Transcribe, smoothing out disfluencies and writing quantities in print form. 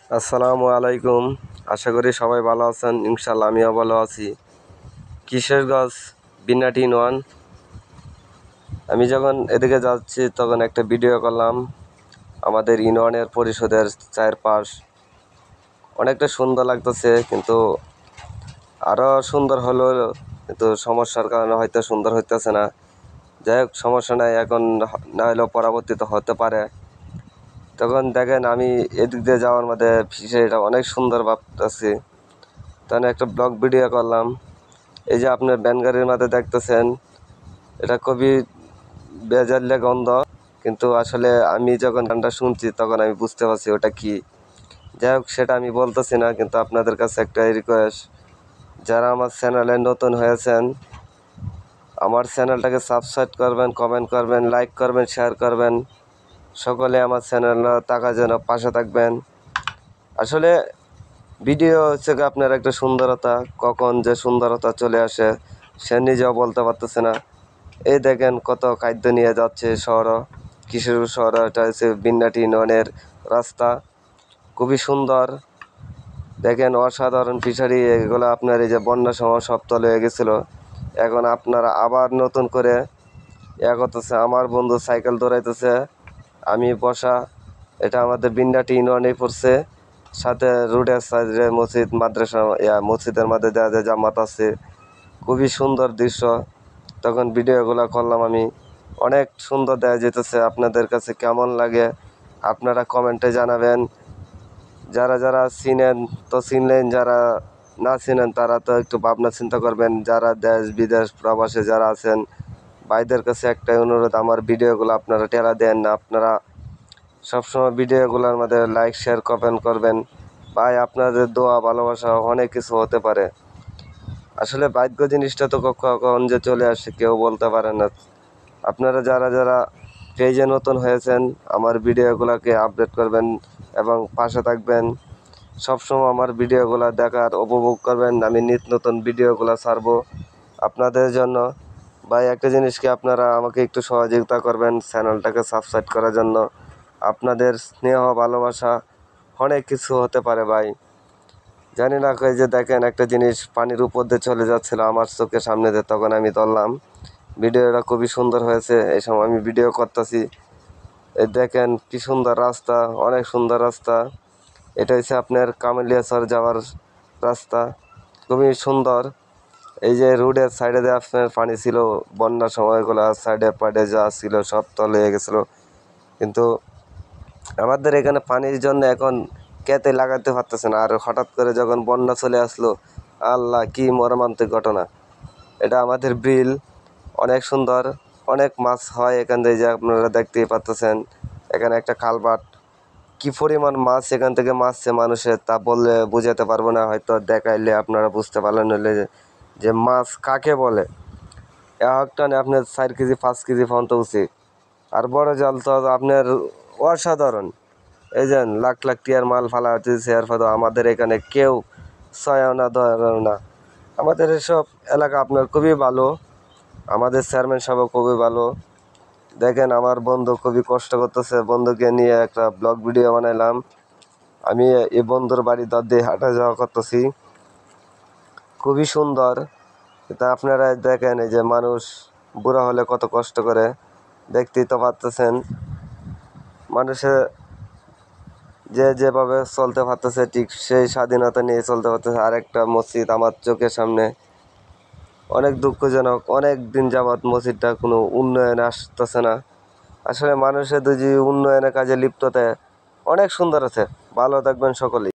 আসসালামু আলাইকুম। আশা করি সবাই ভালো আছেন। ইনশাল্লাহ আমিও ভালো আছি। কিশোরগঞ্জ বিনাটি ওয়ান। আমি যখন এদিকে যাচ্ছি তখন একটা ভিডিও করলাম। আমাদের ইউনিয়নের পরিষদের চারপাশ অনেকটা সুন্দর লাগতেছে, কিন্তু আরও সুন্দর হলো, কিন্তু সমস্যার কারণে হয়তো সুন্দর হইতেছে না। যাই হোক, সমস্যা নাই, এখন না হলেও পরবর্তীতে হতে পারে। তখন দেখেন আমি এদিক দিয়ে যাওয়ার মধ্যে এটা অনেক সুন্দর ভাবতেছি, তাহলে একটা ব্লগ ভিডিও করলাম। এই যে আপনার ভ্যান গাড়ির মধ্যে দেখতেছেন, এটা খুবই বেজাল্লে গন্ধ, কিন্তু আসলে আমি যখন গানটা শুনছি তখন আমি বুঝতে পারছি ওটা কি। যাই হোক, সেটা আমি বলতেছি না, কিন্তু আপনাদের কাছে একটা রিকোয়েস্ট, যারা আমার চ্যানেলে নতুন হয়েছেন আমার চ্যানেলটাকে সাবস্ক্রাইব করবেন, কমেন্ট করবেন, লাইক করবেন, শেয়ার করবেন। সকলে আমার চ্যানেল টাকা যেন পাশে থাকবেন। আসলে ভিডিও হচ্ছে কি আপনার একটা সুন্দরতা, কখন যে সুন্দরতা চলে আসে সে নিজেও বলতে পারতেছে না। এই দেখেন কত খাদ্য নিয়ে যাচ্ছে শহর, কিশোরগঞ্জ শহর। এটা হচ্ছে বিন্নাটি ইউনিয়নের রাস্তা, খুবই সুন্দর। দেখেন অসাধারণ ফিশারি, এগুলো আপনার এই যে বন্যার সময় সব তলে হয়ে গেছিলো, এখন আপনারা আবার নতুন করে করতেছে। আমার বন্ধু সাইকেল দৌড়াইতেছে, আমি বসা। এটা আমাদের বিন্নাটি ইউনিয়নে পড়ছে, সাথে রোডের সাইডে মসজিদ, মাদ্রাসা, মসজিদের মধ্যে দেওয়া যায় জামাত আছে। খুবই সুন্দর দৃশ্য। তখন ভিডিওগুলো করলাম আমি, অনেক সুন্দর দেওয়া যেতেছে। আপনাদের কাছে কেমন লাগে আপনারা কমেন্টে জানাবেন। যারা যারা চিনেন তো চিনলেন, যারা না চিনেন তারা তো একটু ভাবনা চিন্তা করবেন। যারা দেশ বিদেশ প্রবাসে যারা আছেন, ভাইদের কাছে একটাই অনুরোধ, আমার ভিডিওগুলো আপনারা টেরা দেন না। আপনারা সবসময় ভিডিওগুলোর মধ্যে লাইক শেয়ার কমেন্ট করবেন। ভাই, আপনাদের দোয়া ভালোবাসা অনেক কিছু হতে পারে। আসলে ভাগ্য জিনিসটা তো কখন যে চলে আসে কেউ বলতে পারে না। আপনারা যারা যারা পেজে নতুন হয়েছেন আমার ভিডিওগুলোকে আপডেট করবেন এবং পাশে থাকবেন। সবসময় আমার ভিডিওগুলো দেখার উপভোগ করবেন। আমি নিত্য নতুন ভিডিওগুলো ছাড়বো আপনাদের জন্য। ভাই, একটা জিনিসকে আপনারা আমাকে একটু সহযোগিতা করবেন চ্যানেলটাকে সাবস্ক্রাইব করার জন্য। আপনাদের স্নেহ ভালোবাসা অনেক কিছু হতে পারে ভাই। জানি না, এই যে দেখেন একটা জিনিস পানির উপর দিয়ে চলে যাচ্ছিল আমার চোখের সামনে দিয়ে, তখন আমি ধরলাম। ভিডিওটা খুবই সুন্দর হয়েছে, এই সময় আমি ভিডিও করতেছি। এই দেখেন কি সুন্দর রাস্তা, অনেক সুন্দর রাস্তা। এটা হচ্ছে আপনার কামেলিয়াচর যাওয়ার রাস্তা, খুবই সুন্দর। এই যে রোডের সাইডে দিয়ে আপনার পানি ছিল, বন্যার সময়গুলো সাইডে পাইডে যা ছিল সব তলে গেছিলো। কিন্তু আমাদের এখানে পানির জন্য এখন খেতে লাগাতে পারতেছে না, আর হঠাৎ করে যখন বন্যা চলে আসলো, আল্লাহ কি মর্মান্তিক ঘটনা। এটা আমাদের বিল, অনেক সুন্দর, অনেক মাছ হয় এখান থেকে, যে আপনারা দেখতেই পাচ্ছেন। এখানে একটা খালবাট, কি পরিমাণ মাছ এখান থেকে মাছছে মানুষের তা বললে বোঝাতে পারবো না, হয়তো দেখাইলে আপনারা বুঝতে পারলেন হলে যে মাছ কাকে বলে। এক টানে আপনার 4 কেজি 5 কেজি পর্যন্ত উচিত। আর বড় জাল তো আপনার অসাধারণ। এই যে লাখ লাখ টিয়ার মাল ফালা হচ্ছে, এর ফলে আমাদের এখানে কেউ ছয়ও না ধরেও না। আমাদের এসব এলাকা আপনার খুবই ভালো, আমাদের চেয়ারম্যান সাহেবও খুবই ভালো। দেখেন আমার বন্ধু খুবই কষ্ট করতেছে, বন্ধুকে নিয়ে একটা ব্লগ ভিডিও বানাইলাম। আমি এই বন্ধুর বাড়ি দর দিয়ে হাঁটা যাওয়া করতেছি, খুবই সুন্দর। তা আপনারা দেখেন, এই যে মানুষ বুড়া হলে কত কষ্ট করে, দেখতেই তো পারতেছেন। মানুষের যে যেভাবে চলতে পারতেছে ঠিক সেই স্বাধীনতা নিয়ে চলতে পারতেছে। আরেকটা মসজিদ আমার চোখের সামনে, অনেক দুঃখজনক, অনেক দিন যাবৎ মসজিদটা কোনো উন্নয়নে আসতেছে না। আসলে মানুষের যদি উন্নয়নের কাজে লিপ্ত থাকে, অনেক সুন্দর আছে। ভালো থাকবেন সকলেই।